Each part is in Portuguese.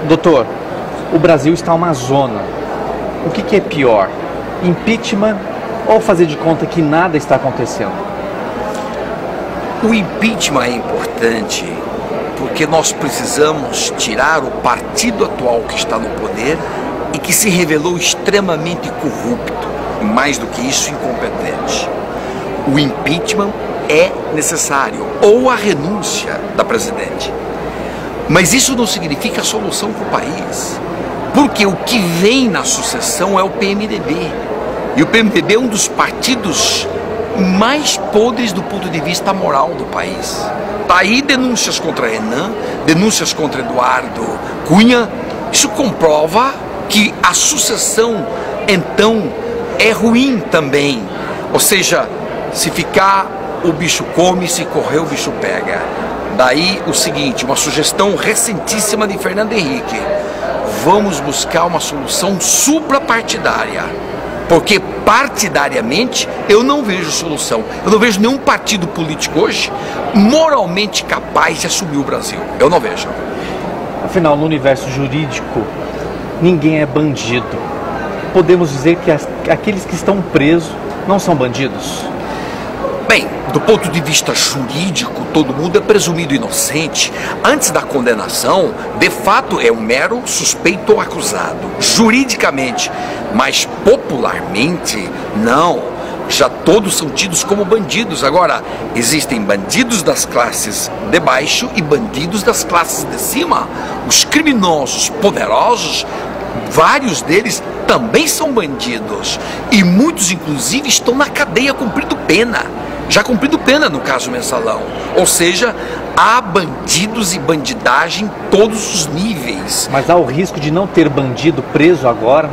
Doutor, o Brasil está uma zona. O que é pior? Impeachment ou fazer de conta que nada está acontecendo? O impeachment é importante porque nós precisamos tirar o partido atual que está no poder e que se revelou extremamente corrupto, e mais do que isso, incompetente. O impeachment é necessário, ou a renúncia da presidente. Mas isso não significa a solução para o país, porque o que vem na sucessão é o PMDB. E o PMDB é um dos partidos mais podres do ponto de vista moral do país. Está aí denúncias contra Renan, denúncias contra Eduardo Cunha. Isso comprova que a sucessão, então, é ruim também. Ou seja, se ficar, o bicho come, se correr, o bicho pega. Daí o seguinte, uma sugestão recentíssima de Fernando Henrique. Vamos buscar uma solução suprapartidária. Porque partidariamente eu não vejo solução. Eu não vejo nenhum partido político hoje moralmente capaz de assumir o Brasil. Eu não vejo. Afinal, no universo jurídico, ninguém é bandido. Podemos dizer que aqueles que estão presos não são bandidos? Bem, do ponto de vista jurídico, todo mundo é presumido inocente. Antes da condenação, de fato, é um mero suspeito ou acusado. Juridicamente, mas popularmente, não. Já todos são tidos como bandidos. Agora, existem bandidos das classes de baixo e bandidos das classes de cima. Os criminosos poderosos, vários deles também são bandidos. E muitos, inclusive, estão na cadeia cumprindo pena. Já cumprido pena no caso Mensalão. Ou seja, há bandidos e bandidagem em todos os níveis. Mas há o risco de não ter bandido preso agora?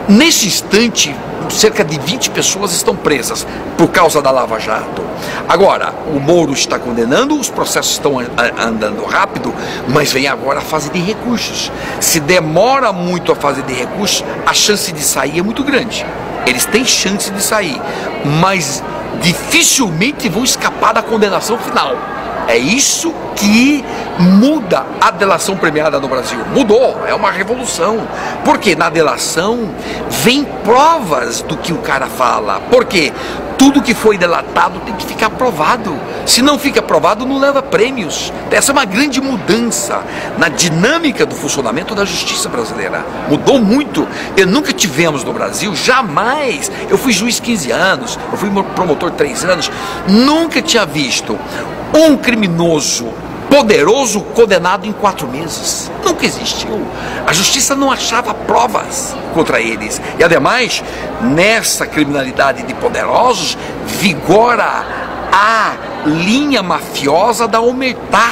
Nesse instante, cerca de 20 pessoas estão presas por causa da Lava Jato. Agora, o Moro está condenando, os processos estão andando rápido, mas vem agora a fase de recursos. Se demora muito a fase de recursos, a chance de sair é muito grande. Eles têm chance de sair, mas dificilmente vão escapar da condenação final. É isso que muda a delação premiada no Brasil. Mudou, é uma revolução. Porque na delação vem provas do que o cara fala. Porque tudo que foi delatado tem que ficar provado. Se não fica provado, não leva prêmios. Essa é uma grande mudança na dinâmica do funcionamento da justiça brasileira. Mudou muito. E nunca tivemos no Brasil, jamais. Eu fui juiz 15 anos, eu fui promotor 3 anos. Nunca tinha visto um criminoso poderoso condenado em 4 meses. Nunca existiu. A justiça não achava provas contra eles. E ademais, nessa criminalidade de poderosos, vigora a linha mafiosa da omertá.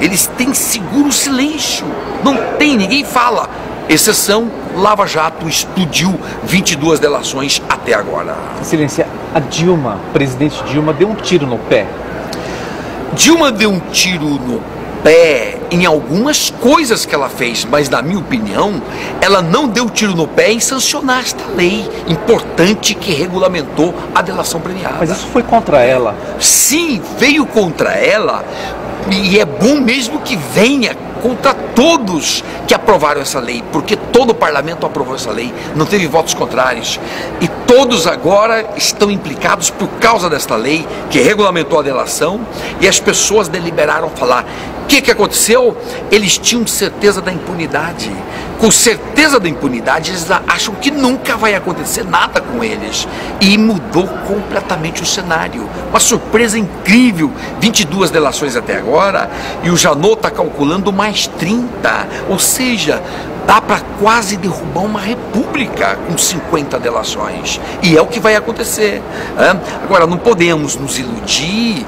Eles têm seguro silêncio. Não tem, ninguém fala. Exceção, Lava Jato explodiu 22 delações até agora. Excelência, a Dilma, presidente Dilma, deu um tiro no pé. Dilma deu um tiro no pé em algumas coisas que ela fez, mas na minha opinião, ela não deu tiro no pé em sancionar esta lei importante que regulamentou a delação premiada. Mas isso foi contra ela. Sim, veio contra ela, e é bom mesmo que venha contra todos que aprovaram essa lei, porque todo o parlamento aprovou essa lei, não teve votos contrários, e todos agora estão implicados por causa desta lei que regulamentou a delação, e as pessoas deliberaram falar. O que aconteceu? Eles tinham certeza da impunidade. Com certeza da impunidade, eles acham que nunca vai acontecer nada com eles. E mudou completamente o cenário. Uma surpresa incrível. 22 delações até agora, e o Janot está calculando mais 30. Ou seja, dá para quase derrubar uma república com 50 delações. E é o que vai acontecer. Agora, não podemos nos iludir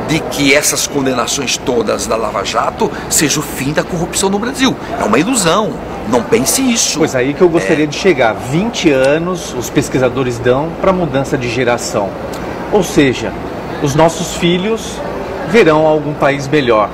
de que essas condenações todas da Lava Jato seja o fim da corrupção no Brasil. É uma ilusão. Não pense isso. Pois aí que eu gostaria de chegar. 20 anos os pesquisadores dão para mudança de geração. Ou seja, os nossos filhos verão algum país melhor.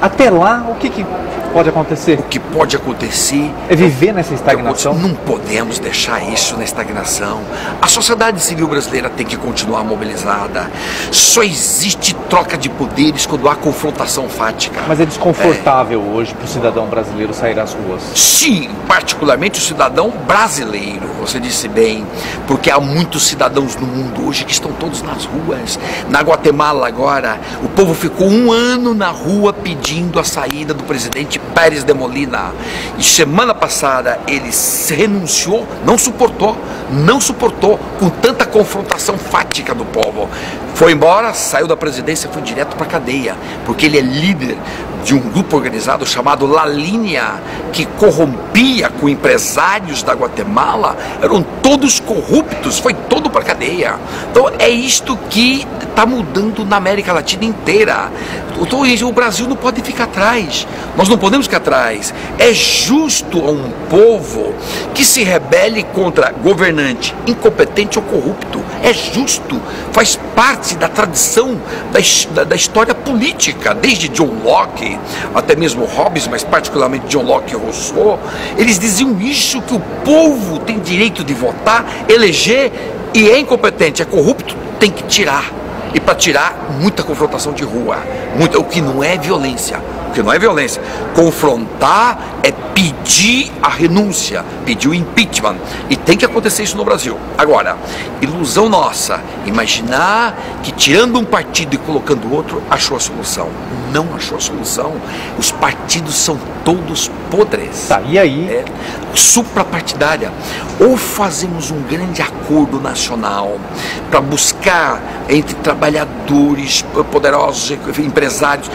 Até lá, o que pode acontecer? O que pode acontecer é viver nessa estagnação? Não podemos deixar isso na estagnação. A sociedade civil brasileira tem que continuar mobilizada. Só existe troca de poderes quando há confrontação fática. Mas é desconfortável hoje para o cidadão brasileiro sair às ruas? Sim, particularmente o cidadão brasileiro, você disse bem, porque há muitos cidadãos no mundo hoje que estão todos nas ruas. Na Guatemala agora, o povo ficou 1 ano na rua pedindo a saída do presidente Pérez de Molina. E semana passada ele renunciou, não suportou com tanta confrontação fática do povo. Foi embora, saiu da presidência, foi direto para a cadeia, porque ele é líder de um grupo organizado chamado La Línea, que corrompia com empresários da Guatemala, eram todos corruptos, foi todo para a cadeia. Então é isto que está mudando na América Latina inteira. Então, o Brasil não pode ficar atrás, nós não podemos ficar atrás. É justo a um povo que se rebele contra governante incompetente ou corrupto, é justo, faz parte da tradição da história política, desde John Locke, até mesmo Hobbes, mas particularmente John Locke e Rousseau. Eles diziam isso, que o povo tem direito de votar, eleger, e é incompetente, é corrupto, tem que tirar. E para tirar, muita confrontação de rua, o que não é violência. Confrontar é pedir a renúncia, pedir o impeachment, e tem que acontecer isso no Brasil. Agora, ilusão nossa, imaginar que tirando um partido e colocando outro, achou a solução. Não achou a solução. Os partidos são todos podres. Tá, e aí? Suprapartidária. Ou fazemos um grande acordo nacional para buscar entre trabalhadores, poderosos, empresários,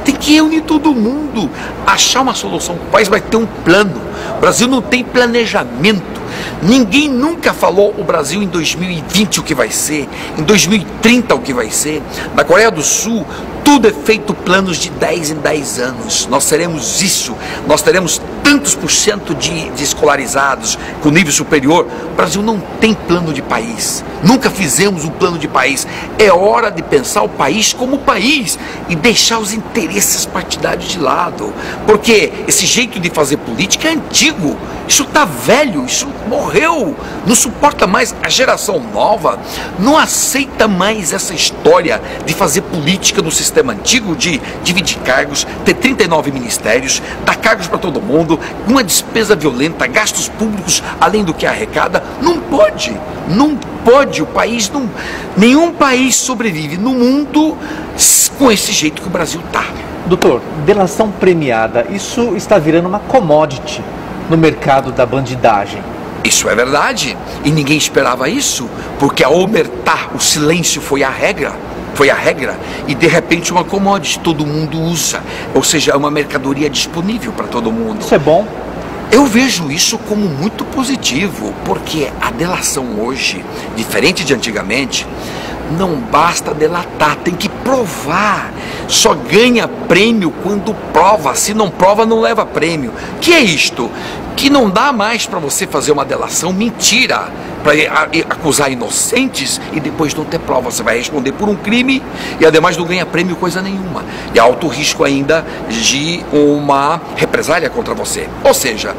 tem que unir todo mundo, achar uma solução. O país vai ter um plano. O Brasil não tem planejamento. Ninguém nunca falou o Brasil em 2020 o que vai ser, em 2030 o que vai ser. Na Coreia do Sul, tudo é feito planos de 10 em 10 anos. Nós teremos isso, nós teremos tantos por cento de escolarizados com nível superior. O Brasil não tem plano de país, nunca fizemos um plano de país. É hora de pensar o país como país e deixar os interesses partidários de lado, porque esse jeito de fazer política é antigo, isso está velho, isso morreu, não suporta mais. A geração nova não aceita mais essa história de fazer política no sistema antigo, de dividir cargos, ter 39 ministérios, dar cargos para todo mundo, uma despesa violenta, gastos públicos além do que arrecada. Não pode, o país não, nenhum país sobrevive no mundo com esse jeito que o Brasil está. Doutor, delação premiada, isso está virando uma commodity no mercado da bandidagem. Isso é verdade, e ninguém esperava isso, porque a omertá, o silêncio foi a regra, e de repente uma commodity, todo mundo usa, ou seja, é uma mercadoria disponível para todo mundo. Isso é bom? Eu vejo isso como muito positivo, porque a delação hoje, diferente de antigamente, não basta delatar, tem que provar. Só ganha prêmio quando prova, se não prova não leva prêmio. Que é isto? Que não dá mais para você fazer uma delação mentira, para acusar inocentes e depois não ter prova. Você vai responder por um crime e ademais não ganha prêmio coisa nenhuma. E há alto risco ainda de uma represália contra você. Ou seja,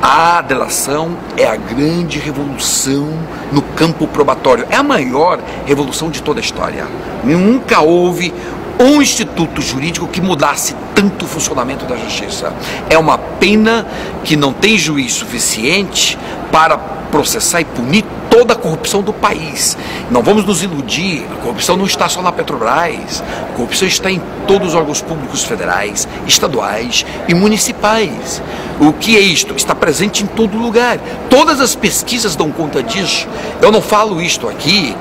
a delação é a grande revolução no campo probatório. É a maior revolução de toda a história. Nunca houve um instituto jurídico que mudasse tanto o funcionamento da justiça. É uma pena que não tem juiz suficiente para processar e punir toda a corrupção do país. Não vamos nos iludir, a corrupção não está só na Petrobras, a corrupção está em todos os órgãos públicos federais, estaduais e municipais. O que é isto? Está presente em todo lugar. Todas as pesquisas dão conta disso. Eu não falo isto aqui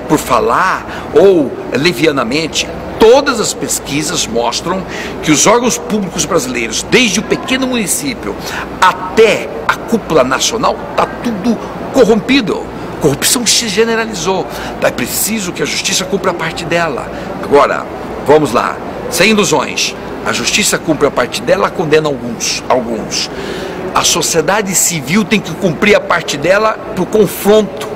por falar ou levianamente. Todas as pesquisas mostram que os órgãos públicos brasileiros, desde o pequeno município até a cúpula nacional, está tudo corrompido. A corrupção se generalizou. É preciso que a justiça cumpra a parte dela. Agora, vamos lá, sem ilusões. A justiça cumpre a parte dela, condena alguns. A sociedade civil tem que cumprir a parte dela para o confronto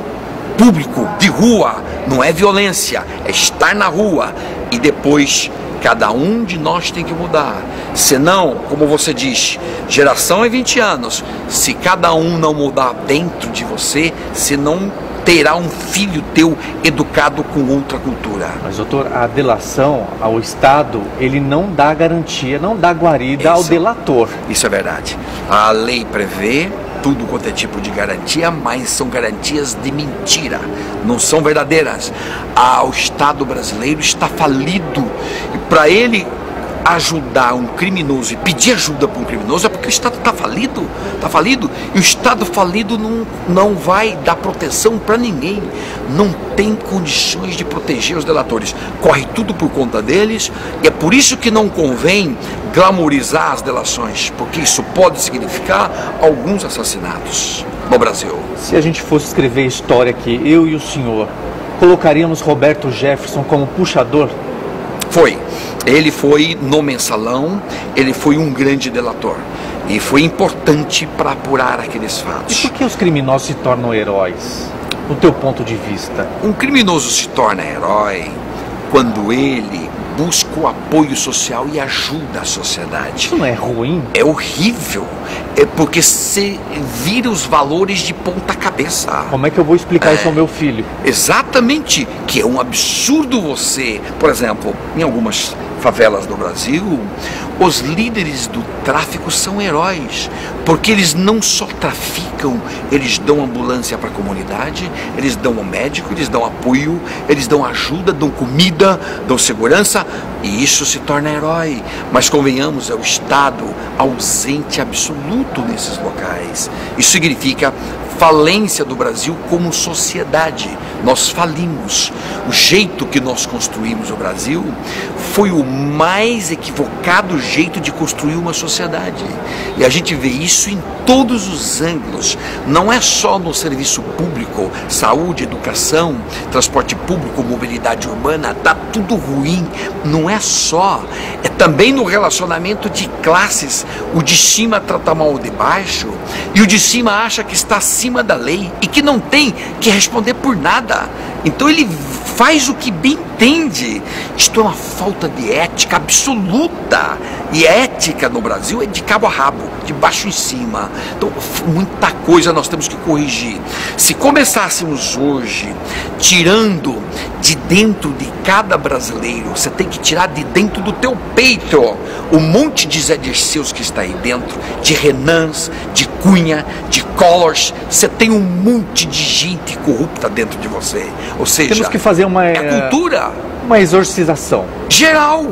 público, de rua. Não é violência, é estar na rua e depois Cada um de nós tem que mudar. Senão, como você diz, geração é 20 anos. Se cada um não mudar dentro de você, você não terá um filho teu educado com outra cultura. Mas, doutor, a delação ao Estado, ele não dá garantia, não dá guarida ao delator. Isso é verdade. A lei prevê tudo quanto é tipo de garantia, mas são garantias de mentira, não são verdadeiras. O Estado brasileiro está falido, e para ele ajudar um criminoso e pedir ajuda para um criminoso é porque o Estado está falido, e o Estado falido não vai dar proteção para ninguém, não tem condições de proteger os delatores, corre tudo por conta deles, e é por isso que não convém glamorizar as delações, porque isso pode significar alguns assassinatos no Brasil. Se a gente fosse escrever história aqui, eu e o senhor, colocaríamos Roberto Jefferson como puxador? Ele foi no Mensalão, ele foi um grande delator e foi importante para apurar aqueles fatos. E por que os criminosos se tornam heróis, no teu ponto de vista? Um criminoso se torna herói quando ele busca o apoio social e ajuda a sociedade. Isso não é ruim? É horrível, é porque você vira os valores de ponta cabeça. Como é que eu vou explicar isso ao meu filho? Exatamente, que é um absurdo você, por exemplo, em algumas favelas do Brasil, os líderes do tráfico são heróis, porque eles não só traficam, eles dão ambulância para a comunidade, eles dão um médico, eles dão apoio, eles dão ajuda, dão comida, dão segurança, e isso se torna herói. Mas convenhamos, é o Estado ausente absoluto nesses locais. Isso significa falência do Brasil como sociedade. Nós falimos. O jeito que nós construímos o Brasil foi o mais equivocado jeito de construir uma sociedade. E a gente vê isso em todos os ângulos. Não é só no serviço público, saúde, educação, transporte público, mobilidade urbana, tá tudo ruim. Não é só. É também no relacionamento de classes. O de cima trata mal o de baixo e o de cima acha que está acima da lei e que não tem que responder por nada. Então ele faz o que bem entende. Isto é uma falta de ética absoluta. E a ética no Brasil é de cabo a rabo, de baixo em cima. Então muita coisa nós temos que corrigir. Se começássemos hoje tirando de dentro de cada brasileiro, você tem que tirar de dentro do teu peito o monte de Zé Dirceus que está aí dentro, de Renans, de Cunha, de Collors. Você tem um monte de gente corrupta dentro de você. Ou seja, temos que fazer uma cultura, uma exorcização geral.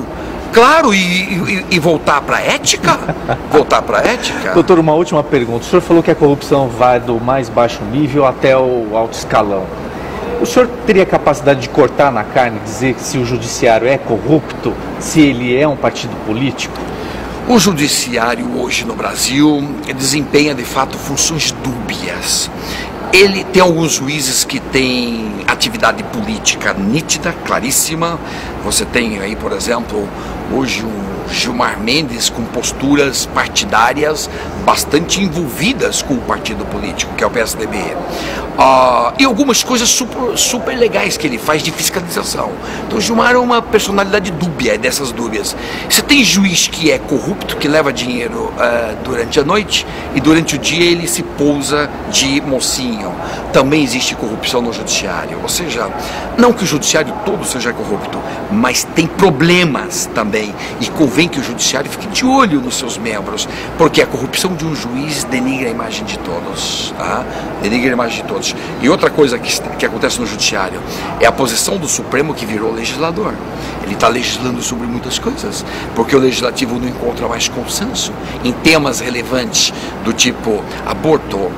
Claro, e voltar para a ética? Voltar para a ética? Doutor, uma última pergunta. O senhor falou que a corrupção vai do mais baixo nível até o alto escalão. O senhor teria capacidade de cortar na carne e dizer se o judiciário é corrupto, se ele é um partido político? O judiciário hoje no Brasil desempenha de fato funções dúbias. Ele tem alguns juízes que têm atividade política nítida, claríssima. Você tem aí, por exemplo, hoje o Gilmar Mendes com posturas partidárias bastante envolvidas com o partido político, que é o PSDB. E algumas coisas super legais que ele faz de fiscalização. Então o Gilmar é uma personalidade dúbia, é dessas dúbias. Você tem juiz que é corrupto, que leva dinheiro durante a noite e durante o dia ele se pousa de mocinho. Também existe corrupção no judiciário. Ou seja, não que o judiciário todo seja corrupto, mas tem problemas também. E convém que o judiciário fique de olho nos seus membros, porque a corrupção de um juiz denigra a imagem de todos, tá? Denigra a imagem de todos. E outra coisa que acontece no judiciário é a posição do Supremo, que virou legislador. Ele está legislando sobre muitas coisas, porque o legislativo não encontra mais consenso em temas relevantes do tipo aborto,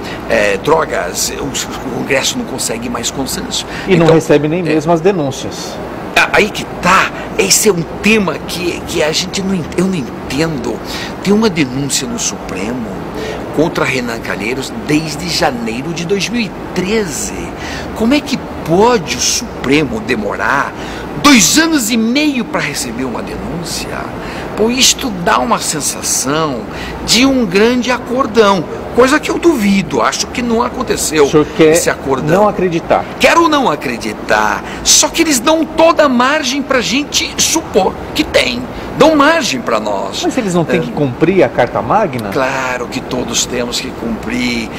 drogas. O Congresso não consegue mais consenso. E então, não recebe nem mesmo as denúncias. Aí que tá, esse é um tema que eu não entendo. Tem uma denúncia no Supremo contra Renan Calheiros desde janeiro de 2013. Como é que pode o Supremo demorar 2 anos e meio para receber uma denúncia. Pô, isto dá uma sensação de um grande acordão, coisa que eu duvido, acho que não aconteceu. O senhor quer esse acordão. não acreditar? Quero não acreditar, só que eles dão toda a margem para a gente supor que tem, dão margem para nós. Mas eles não têm que cumprir a Carta Magna? Claro que todos temos que cumprir.